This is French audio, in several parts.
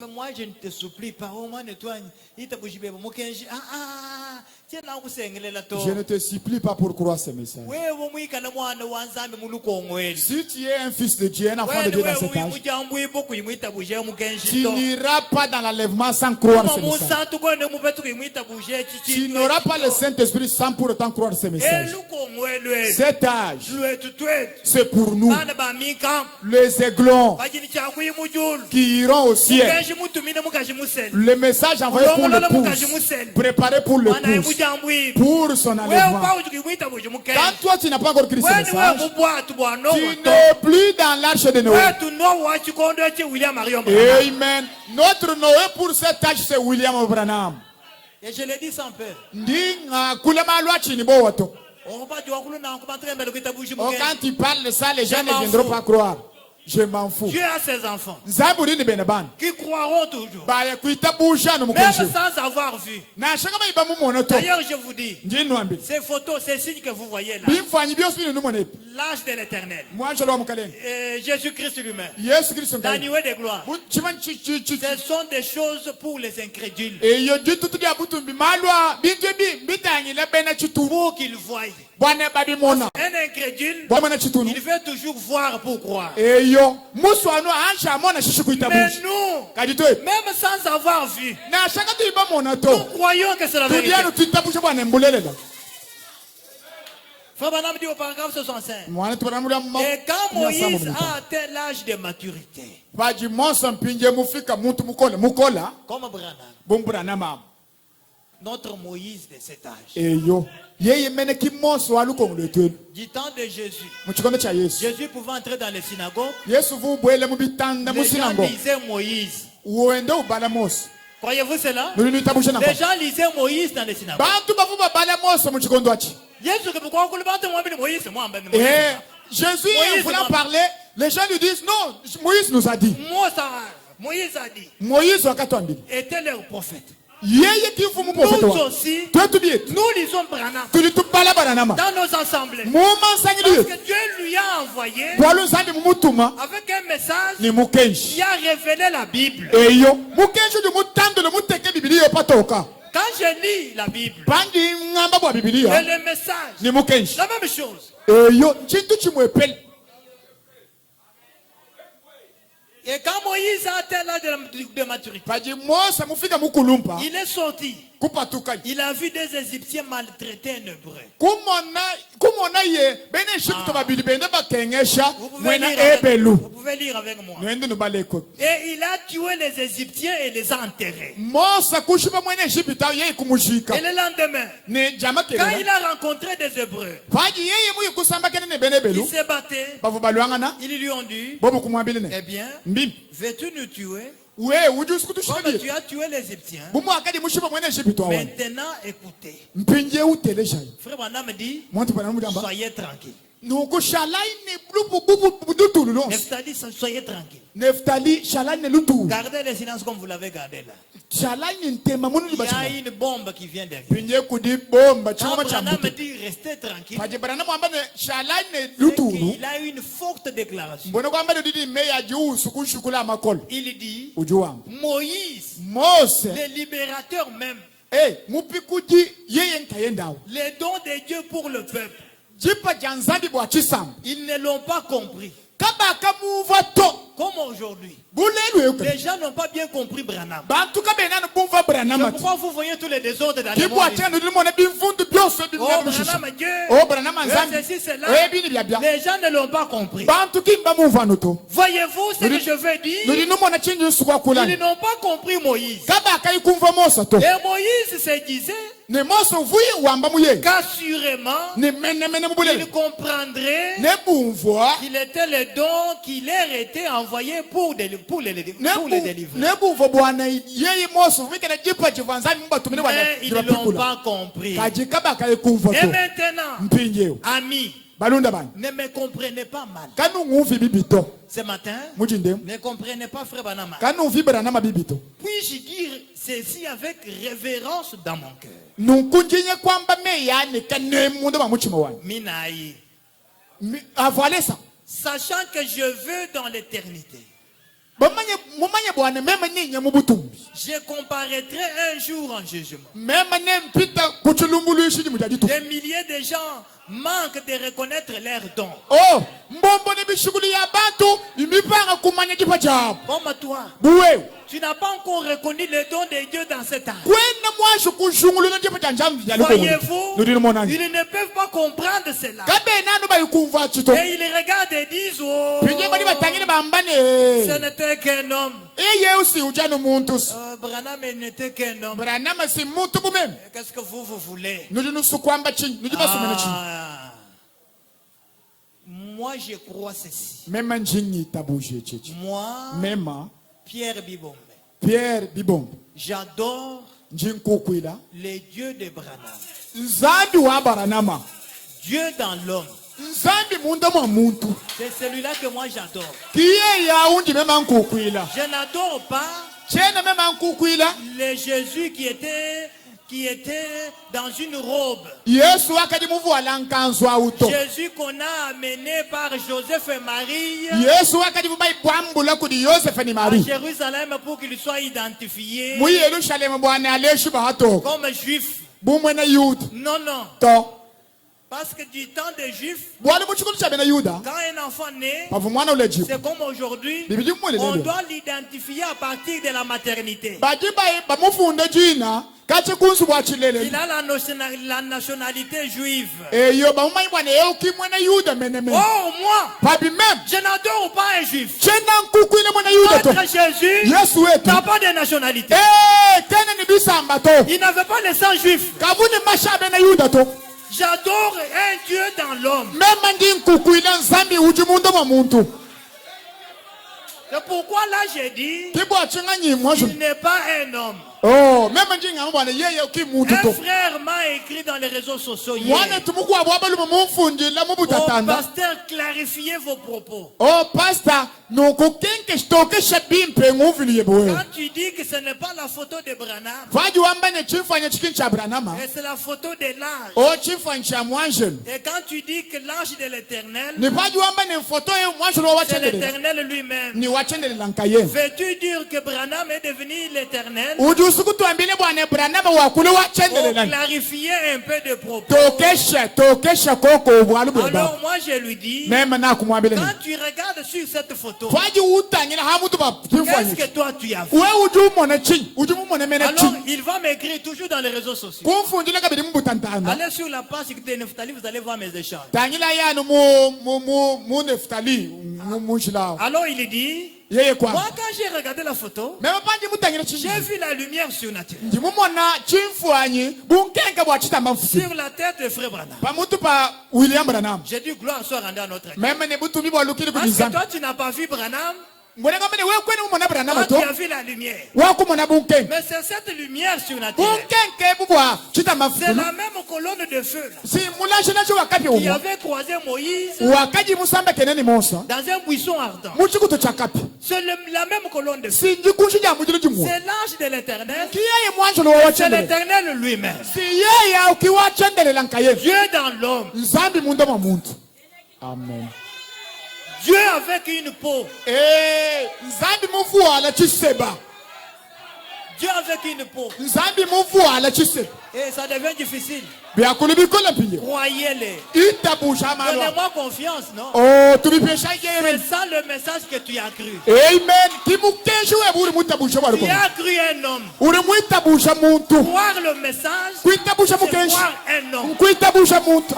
moi je ne te supplie pas, au moins nettoie. Je ne te supplie pas pour croire ce message. Si tu es un fils de Dieu, un enfant de Dieu dans cet âge, tu n'iras pas dans l'enlèvement sans croire ce message. Tu n'auras pas le Saint-Esprit sans pour autant croire ce message. Cet âge, c'est pour nous, les aiglons qui iront au ciel. Le message envoyé pour l'épouse, préparé pour l'épouse, pour son enlèvement. Quand toi tu n'as pas encore crié ce message, tu n'es plus dans l'arche de Noé. Amen. Notre Noé pour cet âge, c'est William Branham. Et je le dis sans peur. Quand tu parles de ça, les gens ne viendront pas croire. Je m'en fous. Dieu a ses enfants qui croiront toujours, même sans avoir vu. D'ailleurs, je vous dis, ces photos, ces signes que vous voyez là, l'âge de l'éternel, Jésus-Christ lui-même, l'agneau de gloire, ce sont des choses pour les incrédules, pour qu'ils voient. Un incrédule, il veut toujours voir pour croire. Mais nous, même sans avoir vu, nous croyons que c'est la vérité. Frère Branham dit au paragraphe 65. Et quand Moïse a atteint l'âge de maturité, comme Branham, notre Moïse de cet âge, du temps de Jésus, Jésus pouvait entrer dans les synagogues, les gens lisaient Moïse. Croyez-vous cela? Les gens lisaient Moïse dans les synagogues. Jésus, en voulant parler, les gens lui disent non, Moïse nous a dit. Moïse a dit. Moïse était leur prophète. Nous aussi, nous lisons Branham dans nos assemblées. Parce que Dieu lui a envoyé avec un message qui a révélé la Bible. Quand je lis la Bible et le message, la même chose. Et quand Moïse a atteint l'âge de maturité, il est sorti. Il a vu des Égyptiens maltraiter un Hébreu. Vous pouvez lire avec moi. Et il a tué les Égyptiens et les a enterrés. Et le lendemain, quand il a rencontré des Hébreux, il s'est battu. Ils lui ont dit, eh bien, veux-tu nous tuer? Comme tu as tué les Égyptiens, maintenant écoutez. Frère Branham dit, soyez tranquille. Nephtali, soyez tranquille. Gardez le silence comme vous l'avez gardé là. Il y a une bombe qui vient derrière. Quand Branham dit restez tranquille, il a une forte déclaration. Il dit Moïse, le libérateur même, les dons de Dieu pour le peuple, ils ne l'ont pas compris. Comme aujourd'hui, les gens n'ont pas bien compris Branham. Pourquoi vous voyez tous les désordres dans le monde? Oh, Branham Dieu, ceci, cela. Les gens ne l'ont pas compris. Voyez-vous ce que je veux dire? Ils n'ont pas compris Moïse. Et Moïse se disait qu'assurément il comprendrait qu'il était le don qui leur était envoyé pour les délivrer. Mais ils ne l'ont pas compris. Et maintenant, amis, ne me comprenez pas mal. Ce matin, ne comprenez pas frère Branham. Puis-je dire ceci avec révérence dans mon cœur? Minaï. Sachant que je veux dans l'éternité. Je comparaîtrai un jour en jugement. Des milliers de gens manquent de reconnaître leurs dons. Oh, Bon, toi, tu n'as pas encore reconnu le don de Dieu dans cet âge. Voyez-vous, ils ne peuvent pas comprendre cela. Et ils regardent et disent, oh, ce n'était qu'un homme. Branham n'était qu'un homme. Qu'est-ce que vous voulez? Moi, je crois ceci. Moi, Pierre Bibombe, j'adore les dieux de Branham. Dieu dans l'homme. C'est celui-là que moi j'adore. Je n'adore pas le Jésus qui était dans une robe. Jésus qu'on a amené par Joseph et Marie à Jérusalem pour qu'il soit identifié comme juif. Non. Parce que du temps des Juifs, quand un enfant naît, c'est comme aujourd'hui, on doit l'identifier à partir de la maternité. Il a la nationalité juive. Oh, moi, je n'adore pas un juif. Notre Jésus n'a pas de nationalité. Il n'avait pas le sang juif. J'adore un Dieu dans l'homme. C'est pourquoi là j'ai dit, il n'est pas un homme. Un frère m'a écrit dans les réseaux sociaux hier. Oh, pasteur, clarifiez vos propos. Oh, pasteur, quand tu dis que ce n'est pas la photo de Branham, et c'est la photo de l'ange. Et quand tu dis que l'ange de l'Éternel, c'est l'Éternel lui-même, veux-tu dire que Branham est devenu l'Éternel? Pour clarifier un peu de propos. Alors moi je lui dis, quand tu regardes sur cette photo, qu'est-ce que toi tu as vu? Alors il va m'écrire toujours dans les réseaux sociaux. Allez sur la page de Neftali, vous allez voir mes échanges. Alors il dit, moi quand j'ai regardé la photo, j'ai vu la lumière surnaturelle sur la tête de frère Branham. J'ai dit gloire soit rendue à notre Dieu. Parce que toi tu n'as pas vu Branham. Toi, tu as vu la lumière. Mais c'est cette lumière surnaturelle. C'est la même colonne de feu qui avait croisé Moïse dans un buisson ardent. C'est la même colonne de feu. C'est l'ange de l'Éternel. C'est l'Éternel lui-même. Dieu dans l'homme. Amen. Dieu avec une peau. Dieu avec une peau. Et ça devient difficile. Croyez-les. Donnez-moi confiance, non? C'est ça le message que tu as cru. Amen. Tu as cru un homme. Croire le message, c'est croire un homme.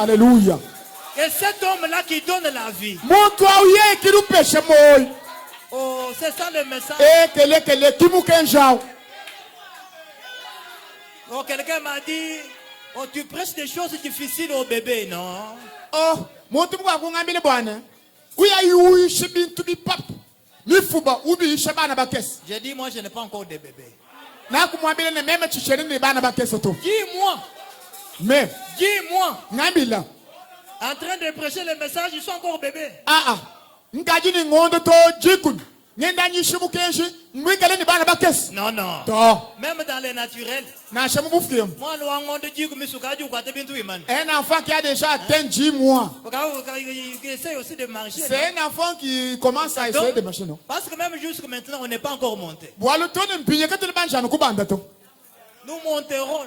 Alléluia. Et cet homme-là qui donne la vie. Oh, c'est ça le message. Oh, quelqu'un m'a dit, oh, tu prêches des choses difficiles au bébé, non? Oh, j'ai dit, moi, je n'ai pas encore de bébé. Dis-moi. En train de prêcher le message, ils sont encore bébés. Non, non. Même dans les naturels. Un enfant qui a déjà atteint 10 mois. C'est un enfant qui commence à essayer de marcher, non? Parce que même jusqu'à maintenant, on n'est pas encore monté. Nous monterons.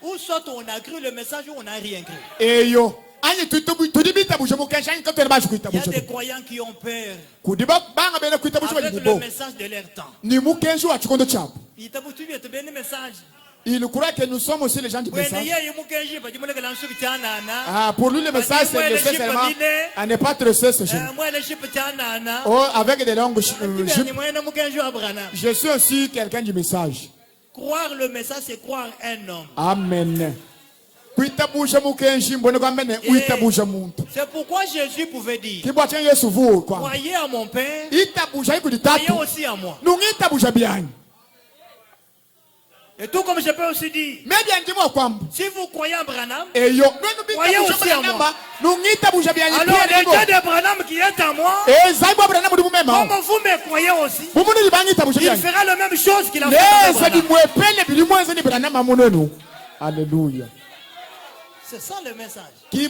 Ou soit on a cru le message ou on n'a rien cru. Il y a des croyants qui ont peur avec le message de leur temps. Il croit que nous sommes aussi les gens du message. Pour lui, le message, c'est laisser seulement à ne pas tresser ce jeune. Avec des langues. Je suis aussi quelqu'un du message. Croire le message, c'est croire un homme. Amen. C'est pourquoi Jésus pouvait dire: croyez à mon Père, croyez aussi à moi. Et tout comme je peux aussi dire, si vous croyez à Branham, croyez aussi à moi. Alors le Dieu de Branham qui est à moi, comme vous me croyez aussi, il fera la même chose qu'il a fait à Branham. Alléluia. C'est ça le message. Et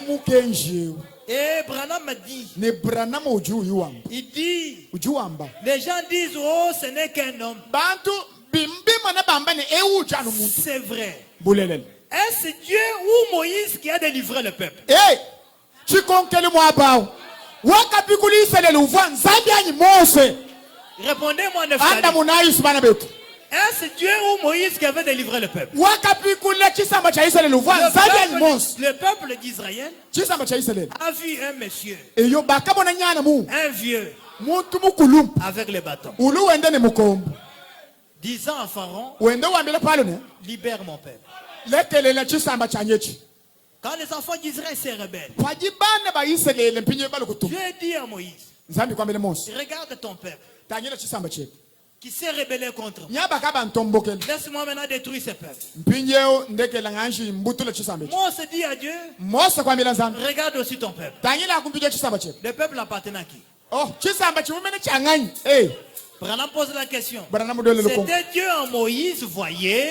Branham me dit, il dit, les gens disent: oh, ce n'est qu'un homme. C'est vrai. Est-ce Dieu ou Moïse qui a délivré le peuple? Répondez-moi, est-ce Dieu ou Moïse qui avait délivré le peuple? Le peuple d'Israël a vu un monsieur, un vieux, avec les bâtons, disant à Pharaon: libère mon peuple. Quand les enfants d'Israël se rebellent, Dieu dit à Moïse: regarde ton peuple qui s'est rebellé contre moi. Laisse-moi maintenant détruire ce peuple. Mose dit à Dieu: regarde aussi ton peuple. Le peuple appartenait à qui? Branham pose la question. C'était Dieu en Moïse, voyez.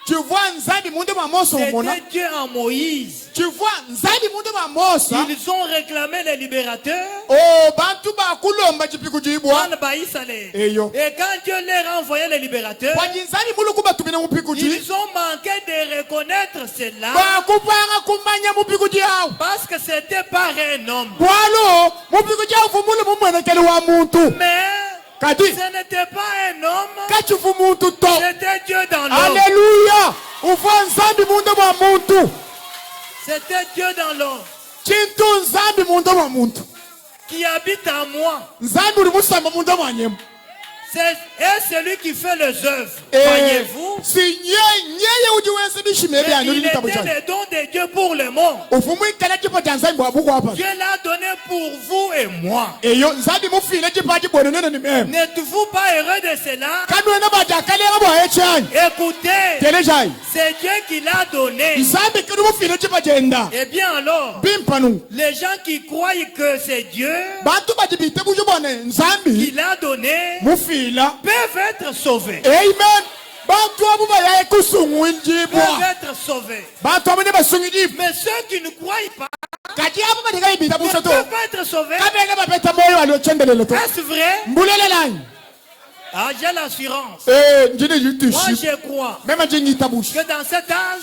Tu vois Nzambi munde wa Mose umona. C'était Dieu en Moïse. Tu vois Nzambi munde wa Mose. Ils ont réclamé les libérateurs. Oh, bantu ba kulomba chipiku jibwa. Et quand Dieu leur a envoyé les libérateurs, ils ont manqué de reconnaître cela. Parce que c'était pas un homme. Mais ce n'était pas un homme. C'était Dieu dans l'homme. Alléluia. C'était Dieu dans l'homme qui habite en moi. C'est celui qui fait les œuvres. Voyez-vous? Il était le don de Dieu pour le monde. Dieu l'a donné pour vous et moi. N'êtes-vous pas heureux de cela? Écoutez, c'est Dieu qui l'a donné. Eh bien alors, les gens qui croient que c'est Dieu qui l'a donné peuvent être sauvés. Amen. Peuvent être sauvés. Mais ceux qui ne croient pas ne peuvent pas être sauvés. Est-ce vrai? Ah, j'ai l'assurance. Moi, je crois que dans cet âge,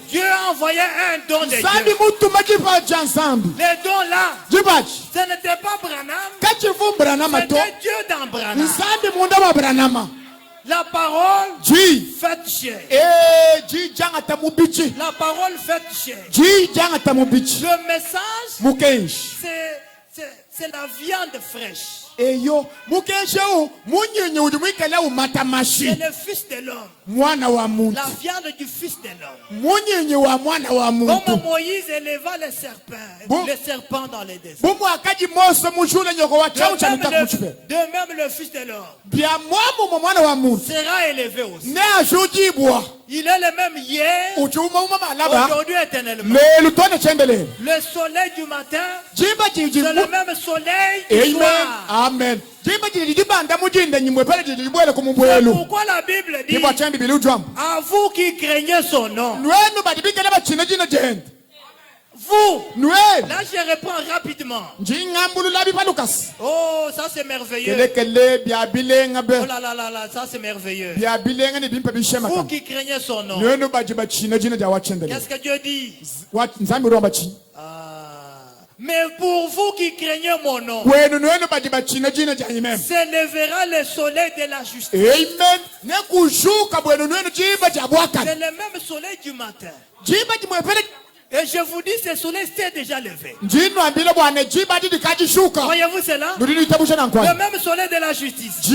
Dieu a envoyé un don de Dieu. Les dons là, ce n'était pas Branham, c'était Dieu dans Branham. La parole faite chair. La parole faite chair. Le message, c'est la viande fraîche. C'est le fils de l'homme. La viande du fils de l'homme. Comme Moïse éleva les serpents dans les déserts. De même le fils de l'homme sera élevé aussi. Il est le même hier, aujourd'hui éternellement. Le soleil du matin, c'est le même soleil du soir. Amen. C'est pourquoi la Bible dit à vous qui craignez son nom. Vous, là je réponds rapidement. Oh, ça c'est merveilleux. Oh là là là là, ça c'est merveilleux. Vous qui craignez son nom. Qu'est-ce que Dieu dit? Mais pour vous qui craignez mon nom, s'élèvera le soleil de la justice. C'est le même soleil du matin. Et je vous dis, ce soleil s'est déjà levé. Voyez-vous cela? Le même soleil de la justice. Et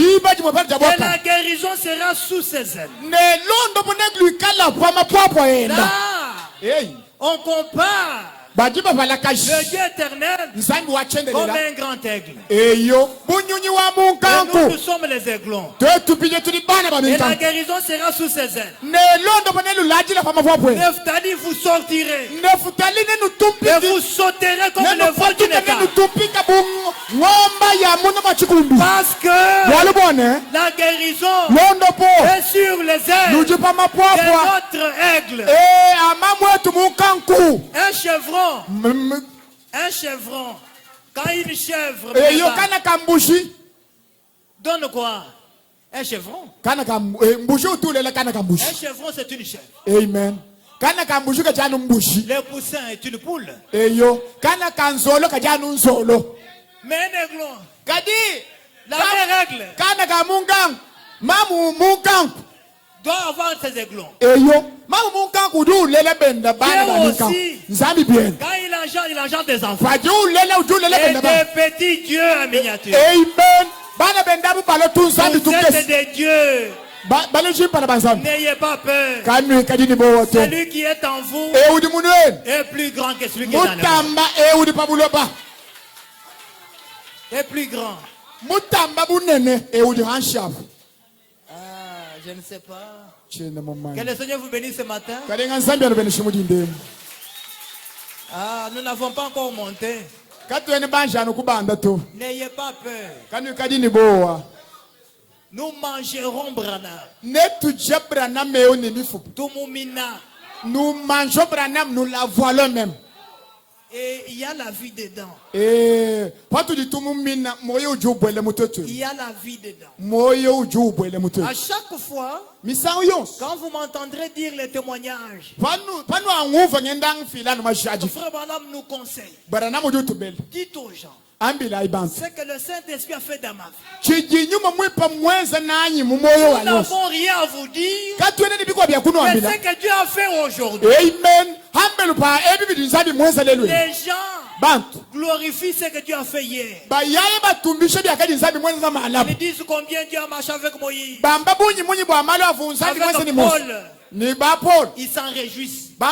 la guérison sera sous ses ailes. Là, on compare le Dieu éternel comme un grand aigle. Et nous sommes les aiglons. Et la guérison sera sous ses ailes. Nephtali, vous sortirez. Et vous sauterez comme le vol d'une écart. Parce que la guérison est sur les ailes de notre aigle. Un chevron. Un chevron, quand une chèvre donne quoi? Un chevron. Un chevron, c'est une chèvre. Amen. Le poussin est une poule. Mais un aiglon, la vraie règle doit avoir ses aiglons. Il engendre des enfants. Et des petits dieux en miniature. Vous êtes des dieux. N'ayez pas peur. Celui qui est en vous est plus grand que celui qui est dans le monde. Est plus grand. Je ne sais pas. Que le Seigneur vous bénisse ce matin. Nous n'avons pas encore monté. N'ayez pas peur. Nous mangerons Branham. Nous mangeons Branham, nous la voilons même. Et il y a la vie dedans. Il y a la vie dedans. À chaque fois, quand vous m'entendrez dire les témoignages, frère Branham nous conseille. Dites aux gens ce que le Saint-Esprit a fait dans ma vie. Nous n'avons rien à vous dire. Mais ce que Dieu a fait aujourd'hui. Les gens glorifient ce que Dieu a fait hier. Ils disent combien Dieu a marché avec Moïse. Avec Paul. Ils s'en réjouissent. Mais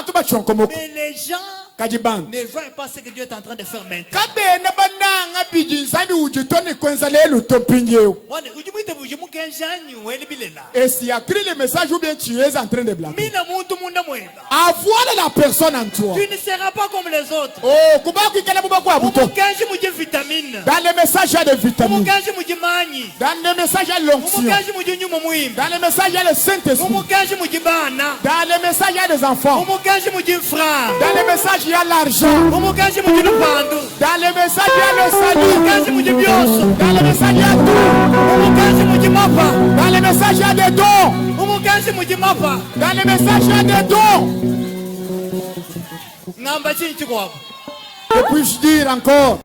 les gens ne voient pas ce que Dieu est en train de faire maintenant. Et s'il y a écrit le message ou bien tu es en train de blaguer. Avoir la personne en toi. Tu ne seras pas comme les autres. Dans le message, il y a des vitamines. Dans le message, il y a l'onction. Dans le message, il y a le Saint-Esprit. Dans le message, il y a des enfants. Dans le message, il y a l'argent. Dans le message, il y a le salut. Dans le message, il y a tout. Dans le message, il y a des dons. Dans le message, il y a des dons. Que puis-je dire encore?